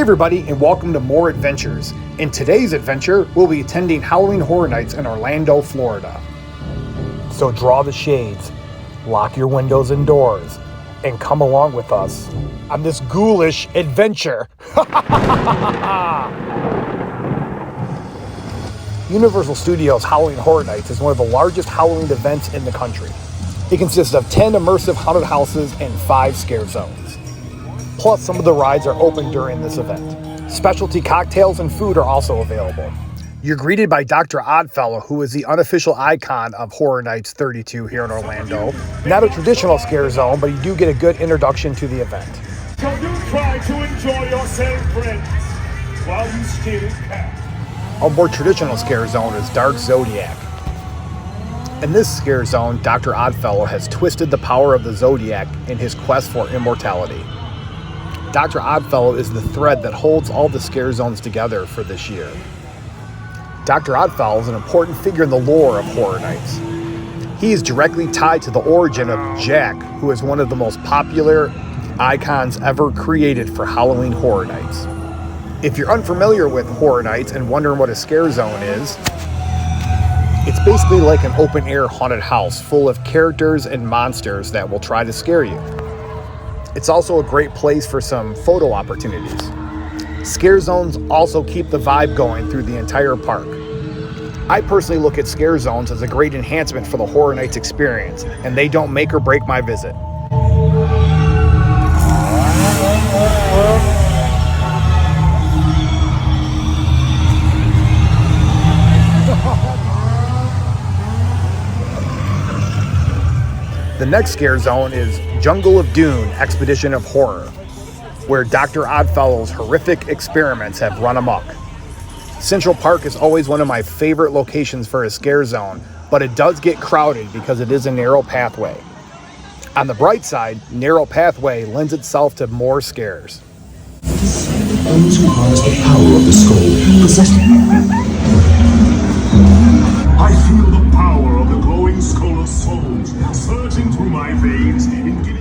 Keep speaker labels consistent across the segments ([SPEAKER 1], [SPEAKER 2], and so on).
[SPEAKER 1] everybody, and welcome to More Adventures. In today's adventure, we'll be attending Halloween Horror Nights in Orlando, Florida. So draw the shades, lock your windows and doors, and come along with us on this ghoulish adventure. Universal Studios Halloween Horror Nights is one of the largest Halloween events in the country. It consists of 10 immersive haunted houses and 5 scare zones. Plus, some of the rides are open during this event. Specialty cocktails and food are also available. You're greeted by Dr. Oddfellow, who is the unofficial icon of Horror Nights 32 here in Orlando. Not a traditional scare zone, but you do get a good introduction to the event.
[SPEAKER 2] So you try to enjoy yourself, friends, while you still can.
[SPEAKER 1] A more traditional scare zone is Dark Zodiac. In this scare zone, Dr. Oddfellow has twisted the power of the Zodiac in his quest for immortality. Dr. Oddfellow is the thread that holds all the scare zones together for this year. Dr. Oddfellow is an important figure in the lore of Horror Nights. He is directly tied to the origin of Jack, who is one of the most popular icons ever created for Halloween Horror Nights. If you're unfamiliar with Horror Nights and wondering what a scare zone is, it's basically like an open-air haunted house full of characters and monsters that will try to scare you. It's also a great place for some photo opportunities. Scare zones also keep the vibe going through the entire park. I personally look at scare zones as a great enhancement for the Horror Nights experience, and they don't make or break my visit. The next scare zone is Jungle of Doom, Expedition of Horror, where Dr. Oddfellow's horrific experiments have run amok. Central Park is always one of my favorite locations for a scare zone, but it does get crowded because it is a narrow pathway. On the bright side, narrow pathway lends itself to more scares.
[SPEAKER 3] Those who harness the power of the skull possess.
[SPEAKER 2] I feel the power of the glowing skull of souls surging through my veins.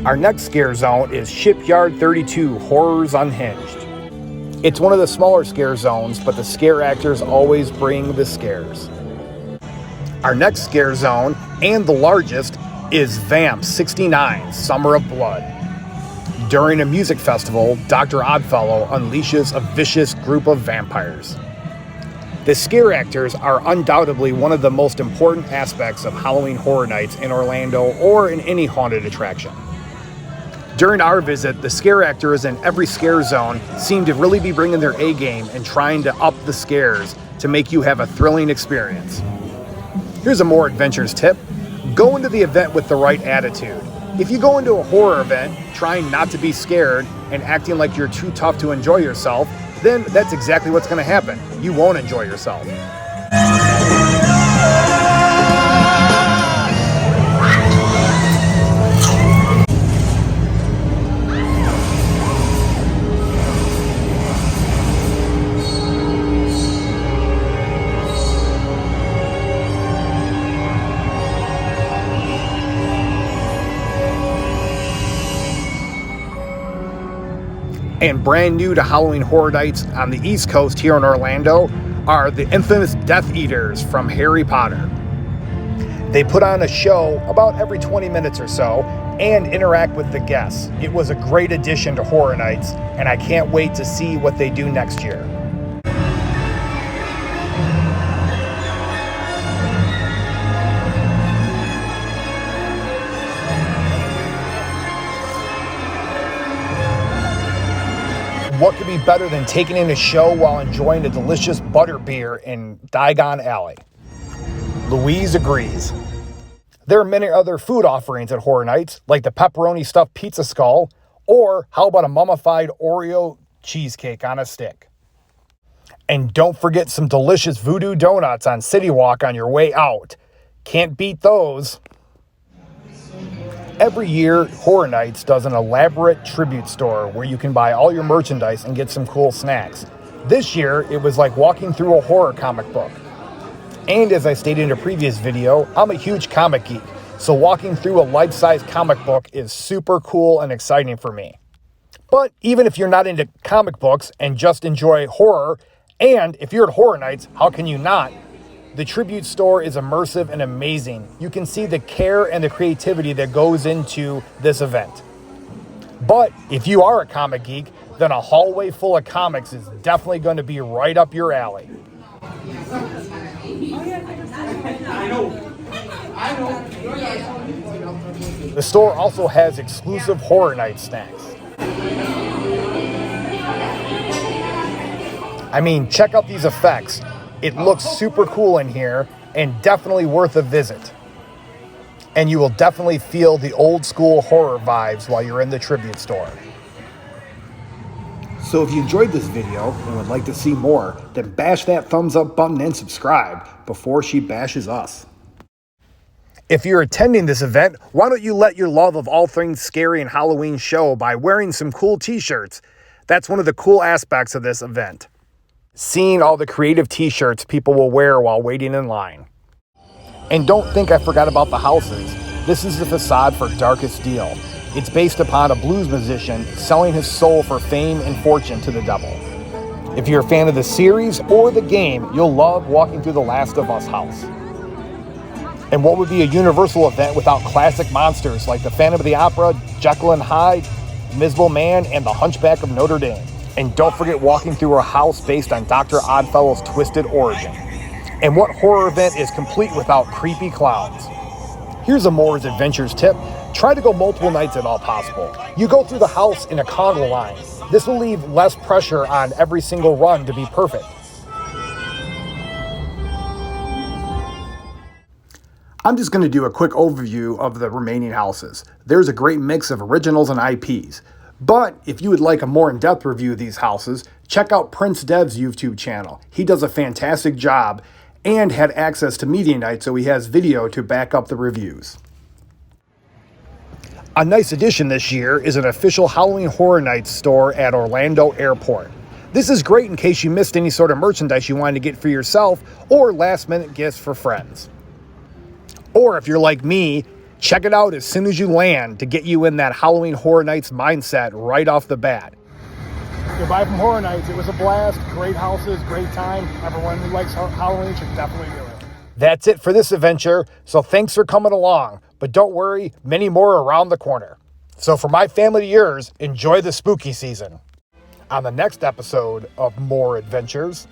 [SPEAKER 1] Our next scare zone is Shipyard 32, Horrors Unhinged. It's one of the smaller scare zones, but the scare actors always bring the scares. Our next scare zone, and the largest, is Vamp 69, Summer of Blood. During a music festival, Dr. Oddfellow unleashes a vicious group of vampires. The scare actors are undoubtedly one of the most important aspects of Halloween Horror Nights in Orlando or in any haunted attraction. During our visit, the scare actors in every scare zone seem to really be bringing their A game and trying to up the scares to make you have a thrilling experience. Here's a More Adventures tip. Go into the event with the right attitude. If you go into a horror event trying not to be scared and acting like you're too tough to enjoy yourself, then that's exactly what's going to happen. You won't enjoy yourself. And brand new to Halloween Horror Nights on the East Coast here in Orlando are the infamous Death Eaters from Harry Potter. They put on a show about every 20 minutes or so and interact with the guests. It was a great addition to Horror Nights, and I can't wait to see what they do next year. What could be better than taking in a show while enjoying a delicious butterbeer in Diagon Alley? Louise agrees. There are many other food offerings at Horror Nights, like the pepperoni stuffed pizza skull, or how about a mummified Oreo cheesecake on a stick? And don't forget some delicious voodoo donuts on City Walk on your way out. Can't beat those. Every year, Horror Nights does an elaborate tribute store where you can buy all your merchandise and get some cool snacks. This year, it was like walking through a horror comic book. And as I stated in a previous video, I'm a huge comic geek, so walking through a life-size comic book is super cool and exciting for me. But even if you're not into comic books and just enjoy horror, and if you're at Horror Nights, how can you not? The Tribute store is immersive and amazing. You can see the care and the creativity that goes into this event. But if you are a comic geek, then a hallway full of comics is definitely going to be right up your alley. The store also has exclusive Horror Night snacks. I mean, check out these effects. It looks super cool in here and definitely worth a visit. And you will definitely feel the old school horror vibes while you're in the Tribute store. So if you enjoyed this video and would like to see more, then bash that thumbs up button and subscribe before she bashes us. If you're attending this event, why don't you let your love of all things scary and Halloween show by wearing some cool t-shirts? That's one of the cool aspects of this event. Seeing all the creative t-shirts people will wear while waiting in line. And don't think I forgot about the houses. This is the facade for Darkest Deal. It's based upon a blues musician selling his soul for fame and fortune to the devil. If you're a fan of the series or the game, you'll love walking through the Last of Us house. And what would be a Universal event without classic monsters like the Phantom of the Opera, Jekyll and Hyde, Invisible Man, and the Hunchback of Notre Dame? And don't forget walking through a house based on Dr. Oddfellow's twisted origin. And what horror event is complete without creepy clowns? Here's a Moore's Adventures tip. Try to go multiple nights if all possible. You go through the house in a conga line. This will leave less pressure on every single run to be perfect. I'm just going to do a quick overview of the remaining houses. There's a great mix of originals and IPs. But if you would like a more in-depth review of these houses, check out Prince Dev's YouTube channel. He does a fantastic job and had access to media night, so he has video to back up the reviews. A nice addition this year is an official Halloween Horror Nights store at Orlando Airport. This is great in case you missed any sort of merchandise you wanted to get for yourself or last-minute gifts for friends. Or if you're like me, check it out as soon as you land to get you in that Halloween Horror Nights mindset right off the bat. Goodbye from Horror Nights. It was a blast. Great houses, great time. Everyone who likes Halloween should definitely do it. That's it for this adventure, so thanks for coming along. But don't worry, many more around the corner. So for my family to yours, enjoy the spooky season. On the next episode of More Adventures,